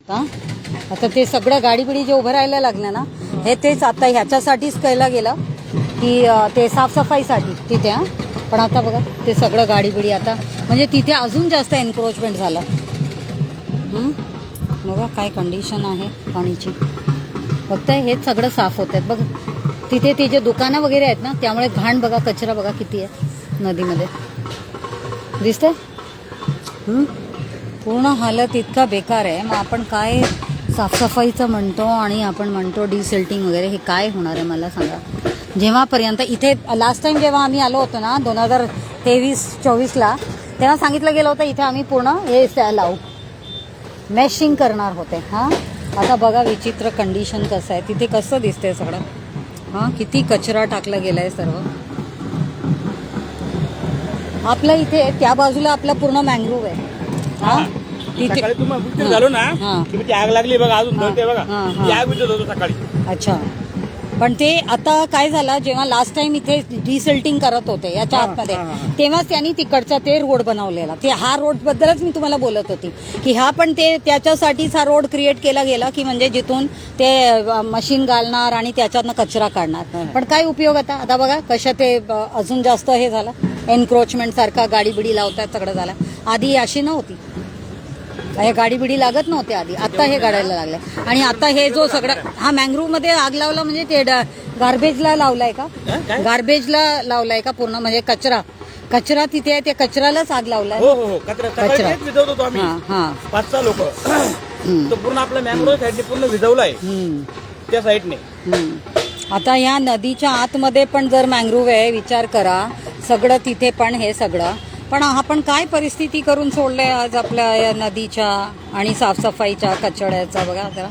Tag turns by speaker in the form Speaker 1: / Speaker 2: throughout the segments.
Speaker 1: आता ते सगळं गाडी बिडी जे उभं राहायला लागलं ना, हे तेच आता ह्याच्यासाठीच केलं गेलं की ते साफसफाईसाठी तिथे. पण आता बघा ते सगळं गाडी बिडी आता म्हणजे तिथे अजून जास्त एन्क्रोचमेंट झालं. बघा काय कंडिशन आहे पाणीची. फक्त हेच सगळं साफ होत आहेत बघा. तिथे ते जे दुकानं वगैरे आहेत ना, त्यामुळे घाण बघा, कचरा बघा किती आहे नदीमध्ये, दिसतंय. पूर्ण हालत इतका बेकार आहे. मग आपण काय साफसफाईचं म्हणतो आणि आपण म्हणतो डिसिल्टिंग वगैरे, हे काय होणार आहे मला सांगा. जेव्हापर्यंत इथे लास्ट टाइम जेव्हा आम्ही आलो होतो ना 2023-24ला, तेव्हा सांगितलं गेलं होतं इथे आम्ही पूर्ण हे लावू, मॅशिंग करणार होते. हां आता बघा विचित्र कंडिशन कसं आहे तिथे, कसं दिसतंय सगळं. हां किती कचरा टाकला गेलाय सर्व. आपल्या इथे त्या बाजूला आपला पूर्ण मँग्रोव्ह आहे. हां
Speaker 2: तिथे तुम्ही झालो ना की आग लागली बघा, अजून बघा आग विद्युत होतो सकाळी.
Speaker 1: अच्छा, पण ते आता काय झालं, जेव्हा लास्ट टाइम इथे डिसिल्टिंग करत होते याच्या आतमध्ये, तेव्हाच त्यांनी तिकडचा ते रोड बनवलेला. ते हा रोड बद्दलच मी तुम्हाला बोलत होती की हा पण ते त्याच्यासाठीच हा रोड क्रिएट केला गेला की म्हणजे जिथून ते मशीन घालणार आणि त्याच्यातनं कचरा काढणार. पण काय उपयोग आता. आता बघा कशा ते अजून जास्त हे झालं, एन्क्रोचमेंट सारखा गाडी बिडी लावतात सगळं झालं. आधी अशी नव्हती, हे गाडी बिडी लागत नव्हते आधी, आता हे गाडायला लागले. आणि आता हे जो सगळं हा मँग्रोव्ह मध्ये आग लावला म्हणजे ते गार्बेजला लावलाय का, गार्बेजला लावलाय का पूर्ण, म्हणजे कचरा तिथे आहे, त्या कचऱ्यालाच आग लावलाय.
Speaker 2: कचरा विझवत होतो आम्ही 5-6 लोक. तो पूर्ण आपला मँग्रोव्ह साईडने पूर्ण विझवलाय त्या साईडने.
Speaker 1: आता या नदीच्या आतमध्ये पण जर मँग्रोव्ह आहे, विचार करा सगळं तिथे पण हे सगळं. पण आपण काय परिस्थिती करून सोडलंय आज आपल्या या नदीच्या आणि साफसफाईच्या कचड्याचा. बघा जरा,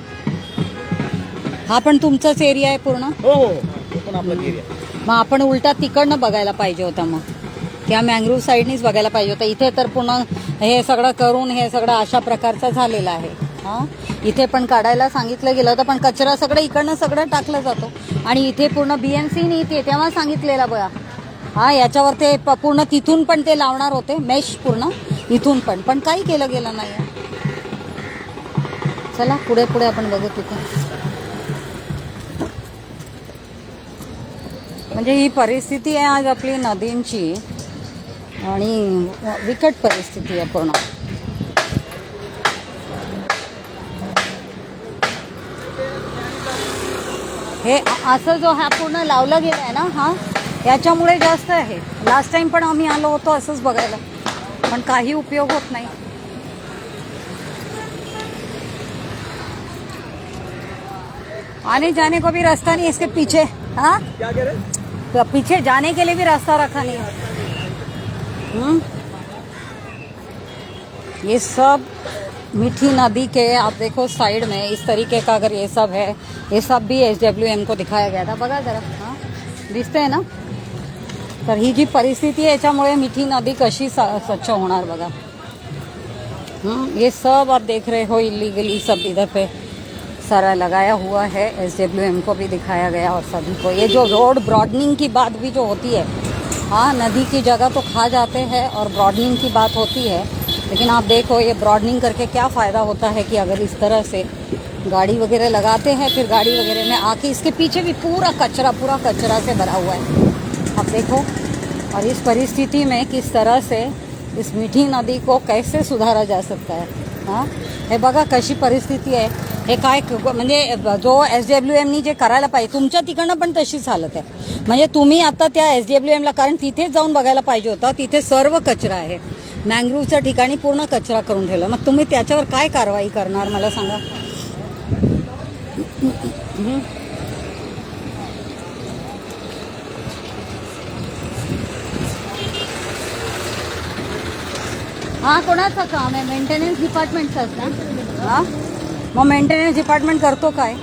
Speaker 1: हा पण तुमचाच एरिया आहे पूर्ण.
Speaker 2: हो पण आपलाच एरिया.
Speaker 1: मग आपण उलटा तिकडनं बघायला पाहिजे होता, मग त्या मँग्रोव्ह साईडनीच बघायला पाहिजे होतं. इथे तर पुन्हा हे सगळं करून हे सगळं अशा प्रकारचं झालेलं आहे. हां इथे पण काढायला सांगितलं गेलं होतं, पण कचरा सगळं इकडनं सगळं टाकलं जातो. आणि इथे पूर्ण BMC इथे तेव्हा सांगितलेलं बघा. हा याच्यावर ते पूर्ण तिथून पण ते लावणार होते मेश पूर्ण इथून पण काही केलं गेलं नाही. चला पुढे पुढे आपण बघू तिथे. म्हणजे ही परिस्थिती आहे आज आपली नदींची आणि विकट परिस्थिती आहे पूर्ण. हे असं जो हा पूर्ण लावला गेला आहे ना, हा याच्यामुळे जास्त आहे. लास्ट टाइम पण आम्ही आलो होतो असंच बघायला, पण काही उपयोग होत नाही. आने जाने को भी रास्ता नहीं इसके पीछे. हाँ
Speaker 2: क्या कह रहे?
Speaker 1: पीछे जाने के लिए भी रास्ता रखा नहीं. ये सब मीठी नदी के आप देखो साइड में इस तरीके का अगर ये सब है, ये सब भी SWM को दिखाया गया था. बघा जरा, हाँ दिसते है ना. तर ही जी परिस्थिती आहे याच्यामुळे मिठी नदी कशी स्वच्छ होणार बघा. ये सब आप देख रहे हो इलीगली सब इधर पे सारा लगाया हुआ है. SWM को भी दिखाया गया और सभी को. ये जो रोड ब्रॉडनिंग की बात भी जो होती है, हाँ नदी की जगह तो खा जाते हैं और ब्रॉडनिंग की बात होती है, लेकिन आप देखो ये ब्रॉडनिंग करके क्या फ़ायदा होता है कि अगर इस तरह से गाड़ी वगैरह लगाते हैं, फिर गाड़ी वगैरह में आके इसके पीछे भी पूरा कचरा से भरा हुआ है. आप देखो, और इस परिस्थिति में किस तरह से इस मीठी नदी को कैसे सुधारा जा सकता है. हां हे बघा कशी परिस्थिती आहे. हे काय म्हणजे जो SWMनी जे करायला पाहिजे, तुमच्या तिकडनं पण तशीच हालत आहे. म्हणजे तुम्ही आता त्या SWMला, कारण तिथे जाऊन बघायला पाहिजे होतं, तिथे सर्व कचरा आहे. मँग्रोव्हच्या ठिकाणी पूर्ण कचरा करून ठेवला. मग तुम्ही त्याच्यावर काय कारवाई करणार मला सांगा. हाँ कोणाचं काम आहे, मेंटेनन्स डिपार्टमेंटचंच ना. हां मग मेंटेनन्स डिपार्टमेंट करतो काय.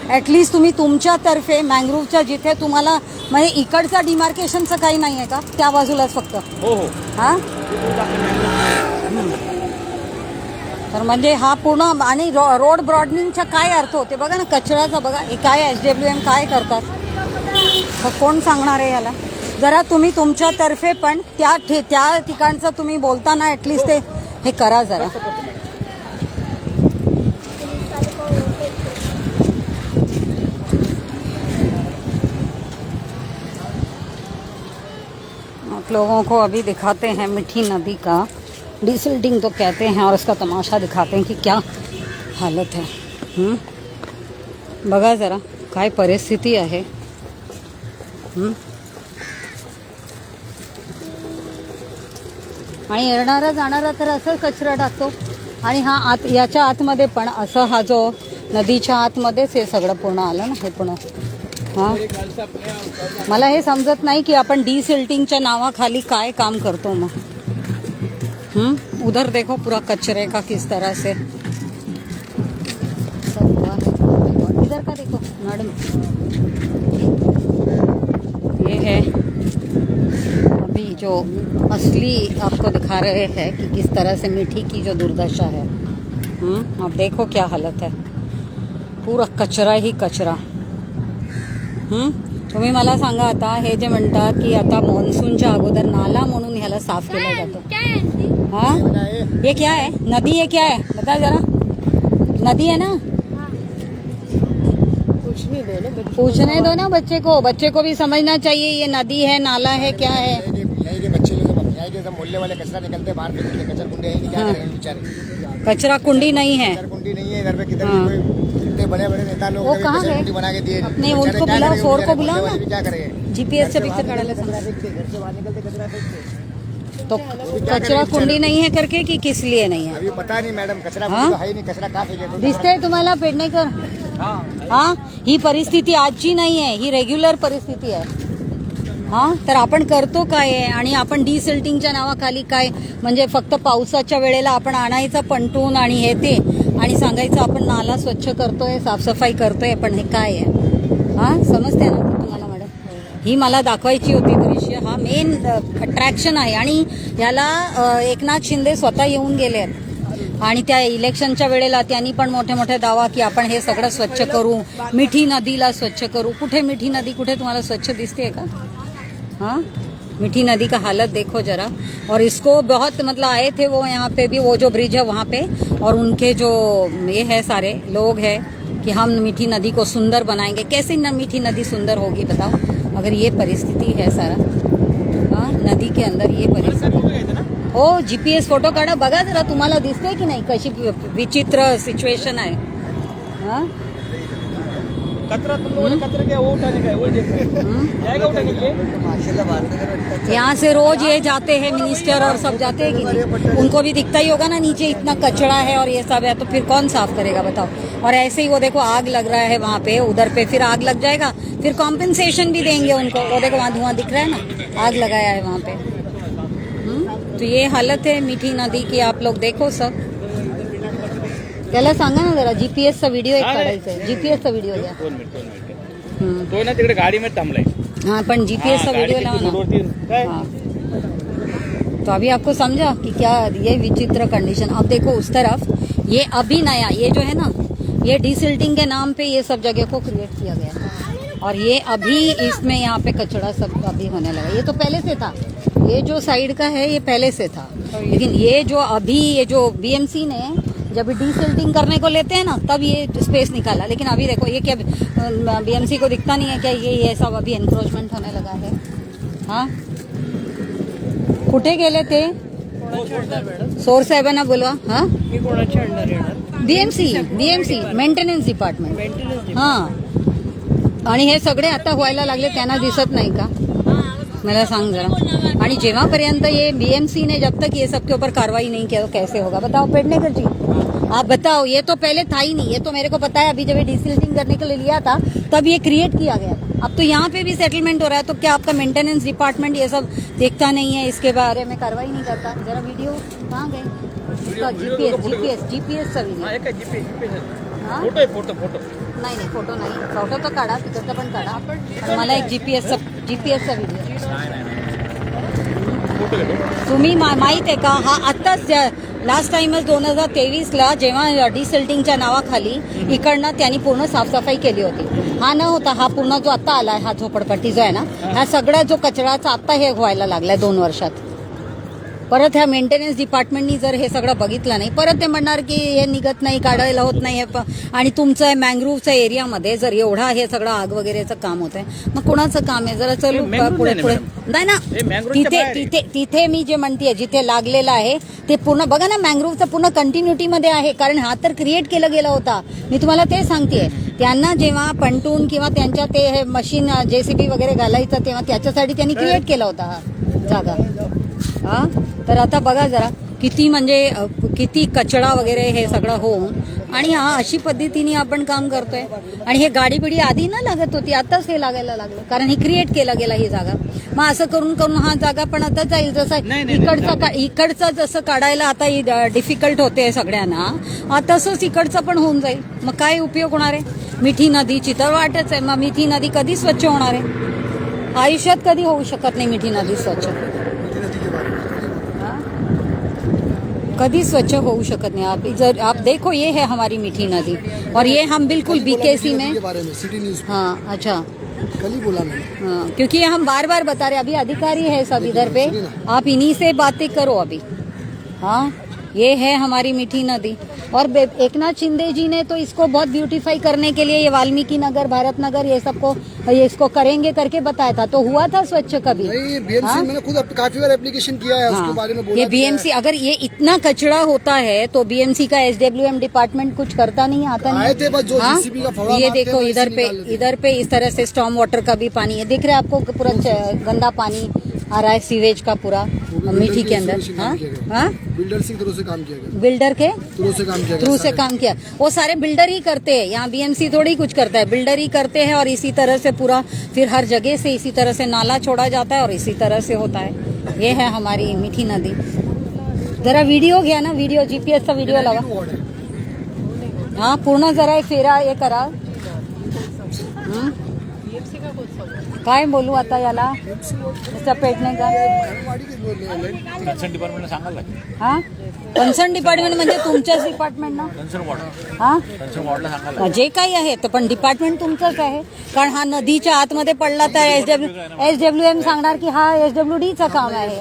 Speaker 1: ॲटलिस्ट तुम्ही तुमच्यातर्फे मँग्रोव्हच्या जिथे तुम्हाला म्हणजे इकडचा डिमार्केशनचं काही नाही आहे का, त्या बाजूलाच फक्त.
Speaker 2: हो
Speaker 1: हां तर म्हणजे हा पूर्ण आणि रोड ब्रॉडनिंगचा काय अर्थ होते बघा ना, कचऱ्याचा बघा. हे काय SWM काय करतात, कोण सांगणार आहे याला. जरा तुम्ही तुमच्यातर्फे पण त्या ठिकाणचं तुम्ही बोलताना ॲटलिस्ट ते हे करा जरा. आप लोगों को अभी दिखाते हैं मीठी नदी का डिसिल्टिंग तो कहते हैं, और उसका तमाशा दिखाते हैं कि क्या हालत है। बघा जरा काय परिस्थिती आहे। आणि येणारा जाणारा तर असं कचरा टाकतो, आणि हा आत याच्या आतमध्ये पण असं हा जो नदीच्या आतमध्येच हे सगळं पूर्ण आलं ना, हे पूर्ण। हा, मला हे समजत नाही की आपण डिसिल्टिंगच्या नावाखाली काय काम करतो मग। उधर देखो पूरा कचरे का किस तरह से सब हुआ है। इधर का देखो मैडम, ये है अभी जो असली आपको दिखा रहे हैं कि किस तरह से मीठी की जो दुर्दशा है। अब देखो क्या हालत है, पूरा कचरा ही कचरा। तुम्ही मला सांगा आता, हे जे म्हणतात की आता मॉन्सूनच्या अगोदर नाला म्हणून ह्याला साफ केला जातो। हाँ, ये क्या है? नदी है क्या है? बता जरा। नदी है ना? पूछने दो ना बच्चे को भी समझना चाहिए ये नदी है, नाला है, क्या है। मोहल्ले वाले कचरा निकलते बाहर, कचरा कुंडी है, क्या करेंगे बेचारे। कचरा कुंडी नहीं है, कुंडी नहीं है इधर पे। कितने बड़े बड़े नेता लोग वो कहाँ गए? बना के दिए अपने, उनको बुलाओ, फोर को बुलाओ ना, क्या करेंगे। जीपीएस से पिक्चर काढायला सांगा। घर से बाहर निकलते कचरा फेंकते, तो कचरा कुंडी नहीं है करके कि किस लिए नहीं है अभी पता नहीं मॅडम। कचरा कुंडी है नहीं, कचरा का फेंके दिसतंय तुम्हाला पेडणेकर? हाँ, ही परिस्थिती आजची नाही आहे, ही रेग्युलर परिस्थिती आहे। हाँ, तर आपण करतो काय आहे, आणि आपण डिसिल्टिंगच्या नावाखाली काय, म्हणजे फक्त पावसाच्या वेळेला आपण आणायचं पंटून आणि हे ते, आणि सांगायचं आपण नाला स्वच्छ करतोय, साफसफाई करतोय, पण हे काय आहे। हाँ, समजते ना तुम्हाला मॅडम? ही मला दाखवायची होती दृश्य, हा मेन अट्रॅक्शन आहे। आणि याला एकनाथ शिंदे स्वतः येऊन गेले आहेत, आणि त्या इलेक्शनच्या वेळेला त्यांनी पण मोठे मोठे दावा की आपण हे सगळं स्वच्छ करू, मिठी नदीला स्वच्छ करू। कुठे मिठी नदी, कुठे तुम्हाला स्वच्छ दिसते का? हाँ, मीठी नदी का हालत देखो जरा। और इसको बहुत मतलब आए थे वो यहाँ पे भी, वो जो ब्रिज है वहाँ पे, और उनके जो ये है सारे लोग हैं कि हम मीठी नदी को सुंदर बनाएंगे। कैसे मीठी नदी सुंदर होगी बताओ, अगर ये परिस्थिति है सारा। हाँ, नदी के अंदर ये परिस्थिति। हो, जीपीएस फोटो काढा, बघा जरा तुम्हाला दिसते की नाही कशी विचित्र सिच्युएशन आहे। हाँ,
Speaker 2: कचरा तुम लोगों ने कचरा क्या वो उठाने का है, वो जाएगा उठाने के लिए।
Speaker 1: यहाँ से रोज ये जाते हैं मिनिस्टर और सब जाते हैं कि नहीं? उनको भी दिखता ही होगा ना नीचे इतना कचरा है और ये सब है, तो फिर कौन साफ करेगा बताओ। और ऐसे ही वो देखो आग लग रहा है वहाँ पे, उधर पे फिर आग लग जाएगा, फिर कॉम्पेंसेशन भी देंगे उनको। वो देखो वहाँ धुआं दिख रहा है ना, आग लगाया है वहाँ पे। तो ये हालत है मीठी नदी की, आप लोग देखो सब। त्याला सांगा ना जरा, जीपीएसचा व्हिडिओ एक काढायचा आहे, जीपीएसचा व्हिडिओ घ्या।
Speaker 2: 2 मिनिट तो ना तिकडे गाडी मध्ये थांबलाय।
Speaker 1: हाँ, पण जीपीएसचा व्हिडिओ लावा ना। हाँ, तो अभी आपको समझा कि क्या ये विचित्र कंडीशन। अब देखो उस तरफ, ये अभी नया, ये जो है ना, ये डिसिल्टिंग के नाम पे ये सब जगह को क्रिएट किया गया है, और ये अभी इसमें यहाँ पे कचरा सब अभी होने लगा। ये तो पहले से था, ये जो साइड का है ये पहले से था, लेकिन ये जो अभी ये जो बीएमसी ने जब डिसिल्टिंग करने को लेते हैं ना, तब ये स्पेस निकाला। लेकिन अभी देखो ये क्या बीएमसी को दिखता नहीं है क्या, ये सब अभी एनक्रोचमेंट होने लगा है। हाँ, कुठे गेले ते सोर साहेबांना बोलवा। हाँ, बीएमसी मेंटेनन्स डिपार्टमेंट। हाँ, आणि हे सगळे आता व्हायला लागले, त्यांना दिसत नाही का? मला सांग जरा। आणि जेव्हापर्यंत ये बीएमसी ने जब तक ये सबके ऊपर कार्रवाई नहीं किया तो कैसे होगा बताओ। पेडणेकर जी आप बताओ, ये तो पहले था ही नहीं, ये तो मेरे को पता है। अभी जब ये डिसिल्टिंग करने के लिए लिया था तब ये क्रिएट किया गया था। अब तो यहाँ पे भी सेटलमेंट हो रहा है, तो क्या आपका मेंटेनेंस डिपार्टमेंट ये सब देखता नहीं है, इसके बारे में कार्रवाई नहीं करता? जरा वीडियो कहाँ गए इसका? जीपीएस चा व्हिडिओ।
Speaker 2: फोटो
Speaker 1: नाही फोटो नाही, फोटो तर काढा, तिकडचा पण काढा, पण मला एक जीपीएसचा व्हिडिओ। तुम्ही माहित आहे का, हा आत्ताच लास्ट टाइमच 2023ला जेव्हा डिसिल्टिंगच्या नावाखाली इकडनं त्यांनी पूर्ण साफसफाई केली होती। हा न होता, हा पूर्ण जो आता आलाय, हा झोपडपट्टी जो आहे ना, हा सगळा जो कचराचा आता हे व्हायला लागलाय 2 वर्षात। परत ह्या मेंटेनन्स डिपार्टमेंटनी जर हे सगळं बघितलं नाही, परत ते म्हणणार की हे निघत नाही, काढायला होत नाही आणि तुमचं मँग्रोव्हच्या एरियामध्ये जर एवढा हे सगळं आग वगैरेचं काम होत आहे, मग कोणाचं काम आहे? जरा चलू पुढे पुढे. नाही ना, तिथे मी जे म्हणतेय जिथे लागलेलं आहे ते पूर्ण बघा ना, मँग्रोव्हचं पूर्ण कंटिन्युटीमध्ये आहे, कारण हा तर क्रिएट केला गेला होता. मी तुम्हाला ते सांगतेय, त्यांना जेव्हा पंटून किंवा त्यांच्या ते हे मशीन JCB वगैरे घालायचं तेव्हा त्याच्यासाठी त्यांनी क्रिएट केला होता हा जागा. हा, तर आता बघा जरा किती म्हणजे किती कचरा वगैरे हे सगळं होऊन, आणि हा अशी पद्धतीने आपण काम करतोय. आणि हे गाडी बिडी आधी ना लागत होती, आताच हे लागायला लागलं, कारण हे क्रिएट केला गेला ही जागा. मग असं करून करून हा जागा पण आता जाईल. जसं इकडचं जसं काढायला आता डिफिकल्ट होते सगळ्यांना, तसंच इकडचं पण होऊन जाईल. मग काय उपयोग होणार आहे? मिठी नदीची तर वाटच आहे. मग मिठी नदी कधी स्वच्छ होणार आहे? आयुष्यात कधी होऊ शकत नाही मिठी नदी स्वच्छ, कभी स्वच्छ होऊ शकत नहीं. आप देखो, ये है हमारी मीठी नदी, और ये हम बिल्कुल BKC में
Speaker 3: सिटी न्यूज़।
Speaker 1: हाँ, अच्छा,
Speaker 3: कल ही बोला मैंने।
Speaker 1: हाँ, क्योंकि हम बार बार बता रहे, अभी अधिकारी है सब इधर पे, आप इन्हीं से बातें करो अभी. हाँ, ये है हमारी मीठी नदी. और एकनाथ शिंदे जी ने तो इसको बहुत ब्यूटीफाई करने के लिए ये वाल्मीकि नगर, भारत नगर, ये सबको ये इसको करेंगे करके बताया था, तो हुआ था स्वच्छ कभी?
Speaker 3: नहीं, BMC मैंने खुद काफी बार एप्लीकेशन किया है, उसके बारे में बोला.
Speaker 1: ये BMC, अगर ये इतना कचरा होता है तो BMC का SWM डिपार्टमेंट कुछ करता नहीं, आता नहीं.
Speaker 3: आए थे बस जो JCB का फौड़ा
Speaker 1: ये
Speaker 3: मारते
Speaker 1: देखो
Speaker 3: हैं,
Speaker 1: इधर पे इस तरह से स्टॉर्म वाटर का भी पानी है, दिख रहा है आपको, पूरा गंदा पानी आ रहा है सीवेज का पूरा मीठी के अंदर. हाँ,
Speaker 3: बिल्डर से थ्रू से काम किया गया,
Speaker 1: बिल्डर के
Speaker 3: थ्रू से काम किया गया,
Speaker 1: थ्रू से काम किया. वो सारे बिल्डर ही करते हैं, यहाँ BMC थोड़ी कुछ करता है, बिल्डर ही करते हैं. और इसी तरह से पूरा फिर हर जगह से इसी तरह से नाला छोड़ा जाता है और इसी तरह से होता है. ये है हमारी मीठी नदी. जरा वीडियो घ्या ना, वीडियो GPS चा वीडियो लावा. हाँ, पूर्ण जरा फेरा हे करा. काय बोलू आता याला, त्याच्या पेटणे का?
Speaker 2: कन्सर्न डिपार्टमेंटला सांगायला लागेल.
Speaker 1: हा, कन्सर्न डिपार्टमेंट म्हणजे तुमच्याच डिपार्टमेंट ना?
Speaker 2: कन्सर्न वॉर्ड,
Speaker 1: हा,
Speaker 2: कन्सर्न वॉर्डला सांगायला
Speaker 1: जे काही आहे तर पण डिपार्टमेंट तुमचंच आहे, कारण हा नदीच्या आतमध्ये पडला तर SWM सांगणार की हा SWDचं काम आहे,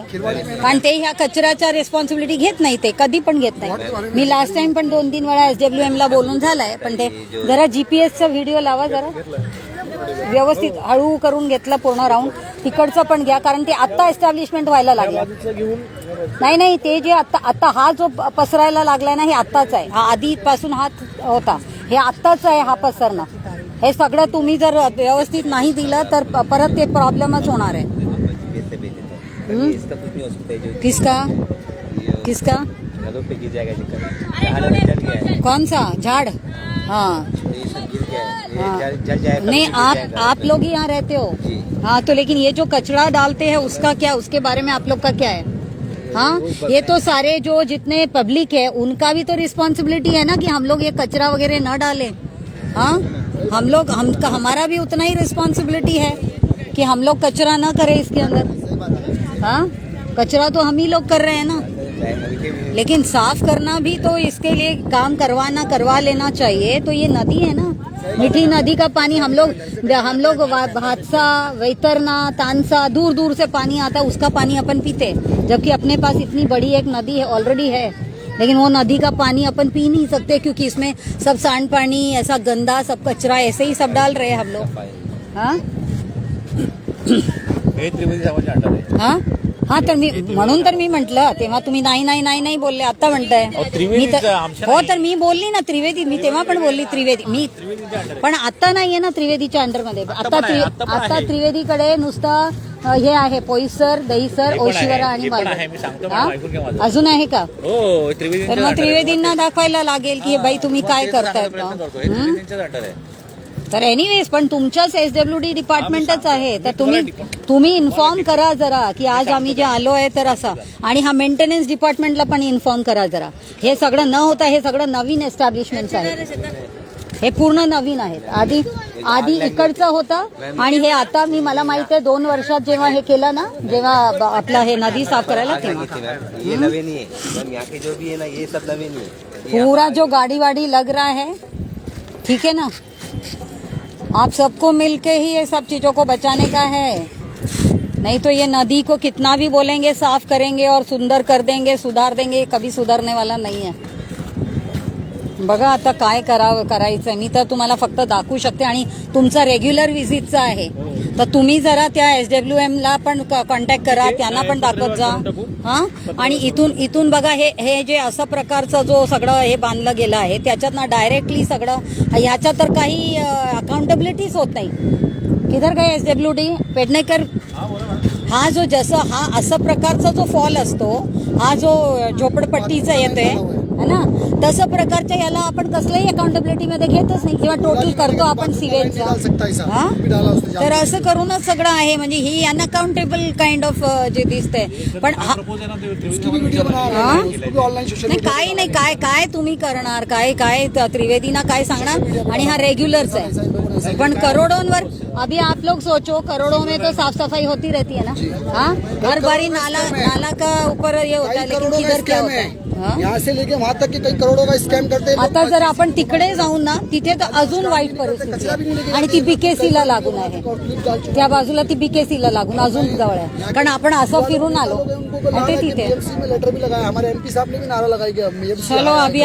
Speaker 1: कारण ते ह्या कचऱ्याच्या रिस्पॉन्सिबिलिटी घेत नाही, ते कधी पण घेत नाही. मी लास्ट टाइम पण 2-3 वेळा SWM ला बोलून झालाय, पण ते जरा GPSचा व्हिडिओ लावा, जरा व्यवस्थित हळू करून घेतलं पूर्ण राऊंड. तिकडचं पण घ्या, कारण ते आता एस्टॅब्लिशमेंट व्हायला लागलं. नाही, ते जे आता हा जो पसरायला लागलाय ना, हे आत्ताच आहे. हा आधीपासून हा होता, हे आत्ताच आहे हा पसरणं. हे सगळं तुम्ही जर व्यवस्थित नाही दिलं तर परत ते प्रॉब्लेमच होणार आहे. किसका कौन सा झाड़? हाँ, नहीं, आप लोग ही यहाँ रहते हो. हाँ, तो लेकिन ये जो कचरा डालते हैं उसका क्या, उसके बारे में आप लोग का क्या है? हाँ, ये तो सारे जो जितने पब्लिक है उनका भी तो रिस्पॉन्सिबिलिटी है ना कि हम लोग ये कचरा वगैरह न डालें. हाँ, हमारा भी उतना ही रिस्पॉन्सिबिलिटी है कि हम लोग कचरा ना करें इसके अंदर. हाँ, कचरा तो हम ही लोग कर रहे हैं ना, लेकिन साफ करना भी तो इसके लिए काम करवा लेना चाहिए. तो ये नदी है ना, मीठी नदी का पानी हम लोग हादसा, वैतरना, तानसा, दूर दूर से पानी आता है, उसका पानी अपन पीते, जबकि अपने पास इतनी बड़ी एक नदी है ऑलरेडी है, लेकिन वो नदी का पानी अपन पी नहीं सकते क्योंकि इसमें सब सांड पानी, ऐसा गंदा सब कचरा ऐसे ही सब डाल रहे हैं हम लोग. हाँ, हाँ, हाँ, तर मी म्हणून तर मी म्हटलं तेव्हा तुम्ही नाही बोलले, आता म्हणताय. हो, तर मी बोलली ना त्रिवेदी, मी तेव्हा पण बोलली त्रिवेदी, मी पण आता नाहीये ना त्रिवेदीच्या अंडरमध्ये. आता त्रिवेदीकडे नुसतं हे आहे, पोईसर, दहीसर, ओशिवरा आणि बालू. अजून आहे का? तर मग त्रिवेदींना दाखवायला लागेल की बाई तुम्ही काय करताय. तर एनिवेज, पण तुमच्याच SWD डिपार्टमेंटच आहे, तर तुम्ही इन्फॉर्म करा जरा की आज आम्ही जे आलो आहे तर असं. आणि हा मेंटेनन्स डिपार्टमेंटला पण इन्फॉर्म करा जरा. हे सगळं न होता, हे सगळं नवीन एस्टॅब्लिशमेंट्स आहेत, हे पूर्ण नवीन आहेत. आधी इकडचं होतं आणि हे आता मला माहित आहे 2 वर्षात जेव्हा हे केलं ना, जेव्हा आपला हे नदी साफ करायला, तेव्हा पूरा जो गाड़ी वाड़ी लग रहा है, ठीक है ना, आप सबको मिलके ही ये सब चीजों को बचाने का है. नहीं तो ये नदी को कितना भी बोलेंगे साफ करेंगे और सुंदर कर देंगे, सुधार देंगे, कभी सुधारने वाला नाही आहे. बघा आता काय करायचंय. मी तर तुम्हाला फक्त दाखवू शकते आणि तुमचा रेग्युलर व्हिजिटचा आहे. तर तुम्ही जरा त्या SWM ला पण कॉन्टॅक्ट करा, त्यांना पण दाखवत जा. हा, आणि इथून बघा हे जे असा प्रकारचं जो सगळं हे बांधलं गेलं आहे त्याच्यात डायरेक्टली सगळं ह्याच्यात तर काही अकाउंटेबिलिटीच होत नाही. किधर गए SWD पेडणेकर. हा जो जसं हा असा प्रकारचा जो फॉल असतो, हा जो झोपडपट्टीचा येतोय है ना, तसं प्रकारच्या याला आपण कसल्याही अकाउंटेबिलिटी मध्ये घेतच नाही किंवा टोटल करतो आपण सिवेजचा. हा, तर असं करूनच सगळं आहे. म्हणजे ही अनअकाउंटेबल काइंड ऑफ जे दिसतंय. पण नाही काय तुम्ही करणार, काय त्रिवेदीना काय सांगणार. आणि हा रेग्युलरच आहे. पण करोडोंवर अभी आप लोग सोचो, करोड़ों में तो साफ सफाई होती रहती है ना. हाँ, हर बारी नाला का ऊपर ये होता है, लेकिन किधर क्या होता है.
Speaker 3: यहाँ से लेके वहाँ तक की कई करोड़ों का स्कॅम करते हैं.
Speaker 1: आता जर आपण तिकडे जाऊन ना, तिथे तर अजून वाईट परिस्थिती आहे. आणि ती BKC ला लागून आहे. त्या बाजूला ती BKC ला लागून अजून जवळ आहे. कारण आपण असं फिरून आलो आणि ते तिथे.
Speaker 3: में लेटर भी लगाया, हमारे MP साहब ने भी नारा लगाई.
Speaker 1: चलो अभी